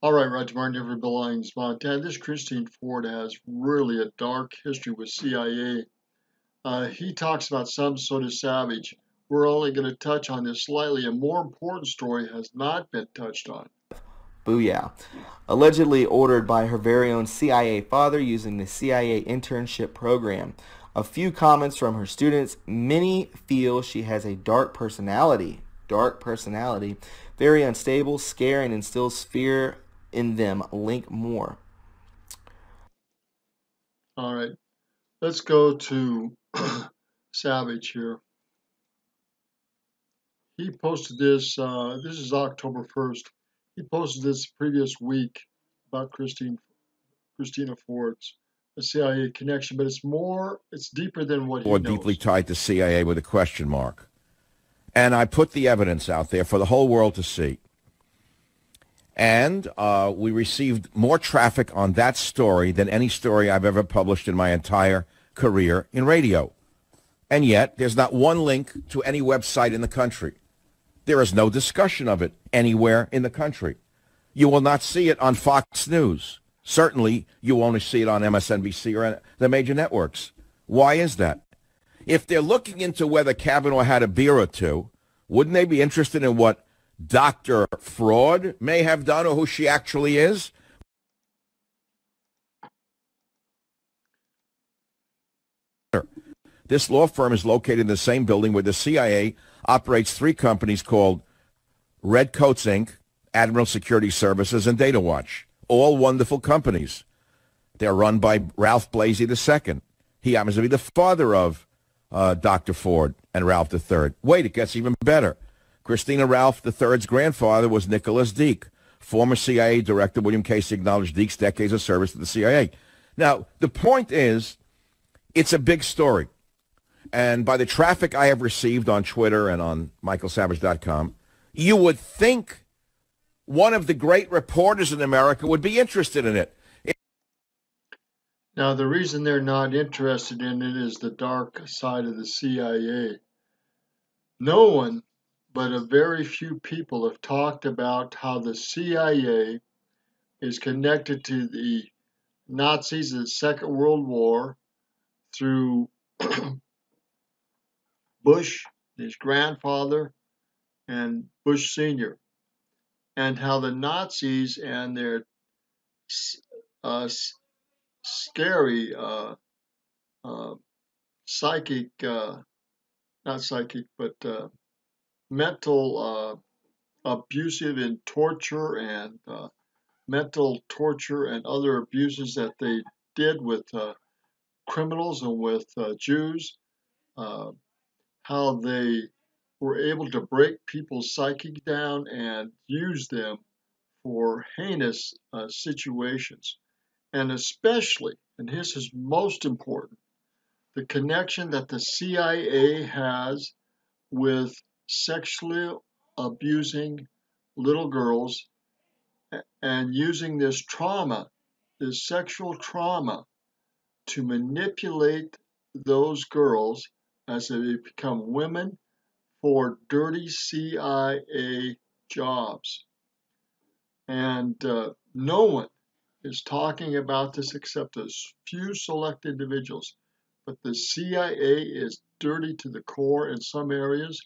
All right, Roger Martin, Every Belongings, Montana. This Christine Ford has really a dark history with CIA. He talks about some sort of savage. We're only going to touch on this slightly. A more important story has not been touched on. Booyah. Allegedly ordered by her very own CIA father using the CIA internship program. A few comments from her students. Many feel she has a dark personality. Dark personality. Very unstable, scare, and instills fear in them. Link more. All right, let's go to Savage here. He posted this, this is October 1st. He posted this previous week about Christina Ford's CIA connection, but it's deeper than what he Or deeply knows. tied to CIA with a question mark. And I put the evidence out there for the whole world to see. And we received more traffic on that story than any story I've ever published in my entire career in radio. And yet, there's not one link to any website in the country. There is no discussion of it anywhere in the country. You will not see it on Fox News. Certainly, you will only see it on MSNBC or the major networks. Why is that? If they're looking into whether Kavanaugh had a beer or two, wouldn't they be interested in what Dr. Fraud may have done or who she actually is? This law firm is located in the same building where the CIA operates three companies called Redcoats Inc., Admiral Security Services, and Data Watch. All wonderful companies. They're run by Ralph Blasey II. He happens to be the father of Dr. Ford and Ralph III. Wait, it gets even better. Christina Ralph III's grandfather was Nicholas Deak. Former CIA Director William Casey acknowledged Deak's decades of service to the CIA. Now, the point is, it's a big story. And by the traffic I have received on Twitter and on michaelsavage.com, you would think one of the great reporters in America would be interested in it. Now, the reason they're not interested in it is the dark side of the CIA. No one but a very few people have talked about how the CIA is connected to the Nazis in the Second World War through Bush, his grandfather, and Bush Sr., and how the Nazis and their uh, scary psychic, not psychic, but mental abusive and torture and mental torture and other abuses that they did with criminals and with Jews, uh, how they were able to break people's psychic down and use them for heinous situations. And especially, and this is most important, the connection that the CIA has with sexually abusing little girls and using this trauma, this sexual trauma, to manipulate those girls as they become women for dirty CIA jobs. And no one is talking about this except a few select individuals. But the CIA is dirty to the core in some areas,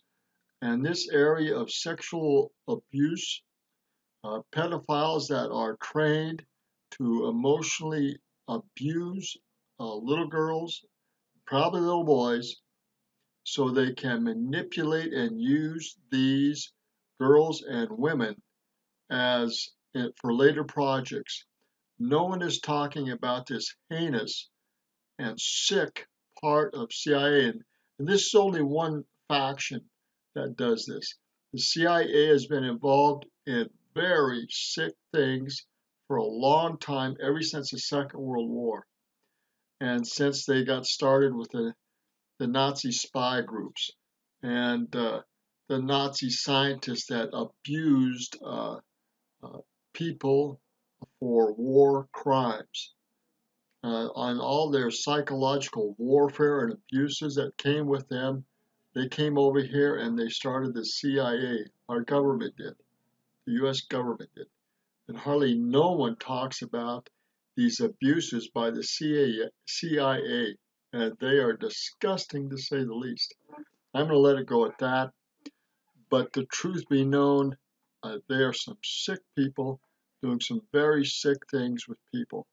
and this area of sexual abuse, pedophiles that are trained to emotionally abuse little girls, probably little boys, so they can manipulate and use these girls and women as for later projects. No one is talking about this heinous and sick part of CIA, and this is only one faction that does this. The CIA has been involved in very sick things for a long time, ever since the Second World War, and since they got started with the Nazi spy groups and the Nazi scientists that abused people for war crimes. On all their psychological warfare and abuses that came with them, they came over here and they started the CIA. Our government did. The U.S. government did. And hardly no one talks about these abuses by the CIA, and they are disgusting to say the least. I'm going to let it go at that. But the truth be known, there are some sick people doing some very sick things with people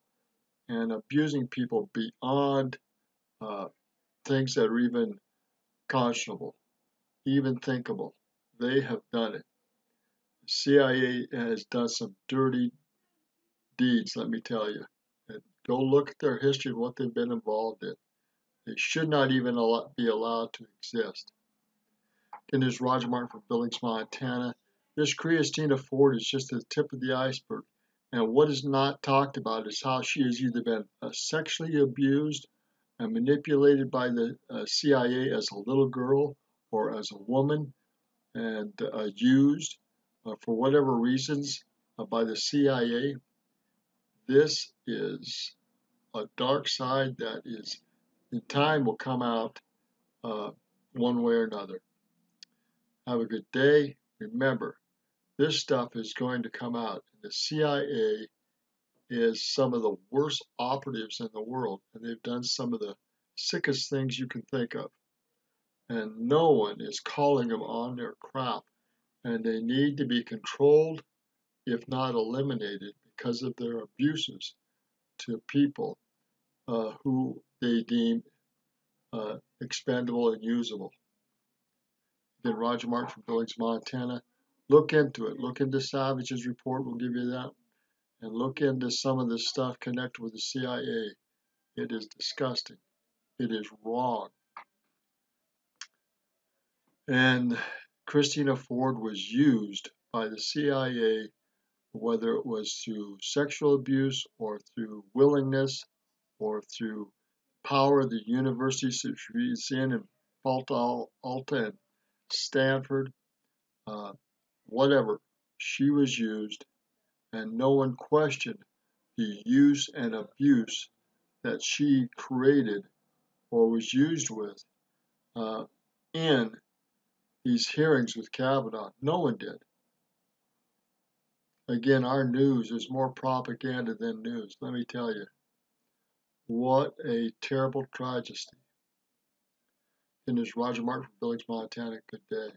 and abusing people beyond things that are even conscionable, even thinkable. They have done it. The CIA has done some dirty deeds, let me tell you. And go look at their history and what they've been involved in. They should not even be allowed to exist. Again, this is Roger Martin from Billings, Montana. This Christina Ford is just the tip of the iceberg. And what is not talked about is how she has either been sexually abused and manipulated by the CIA as a little girl or as a woman and used for whatever reasons by the CIA. This is a dark side that is, in time, will come out one way or another. Have a good day. Remember, this stuff is going to come out. The CIA is some of the worst operatives in the world, and they've done some of the sickest things you can think of. And no one is calling them on their crap, and they need to be controlled, if not eliminated, because of their abuses to people who they deem expendable and usable. Again, Roger Martin from Billings, Montana. Look into it. Look into Savage's report. We'll give you that. And look into some of the stuff connected with the CIA. It is disgusting. It is wrong. And Christina Ford was used by the CIA, whether it was through sexual abuse or through willingness or through power of the universities that she's in Alta and Stanford, whatever. She was used, and no one questioned the use and abuse that she created or was used with in these hearings with Kavanaugh. No one did. Again, our news is more propaganda than news. Let me tell you, what a terrible tragedy. And this is Roger Martin from Billings, Montana. Good day.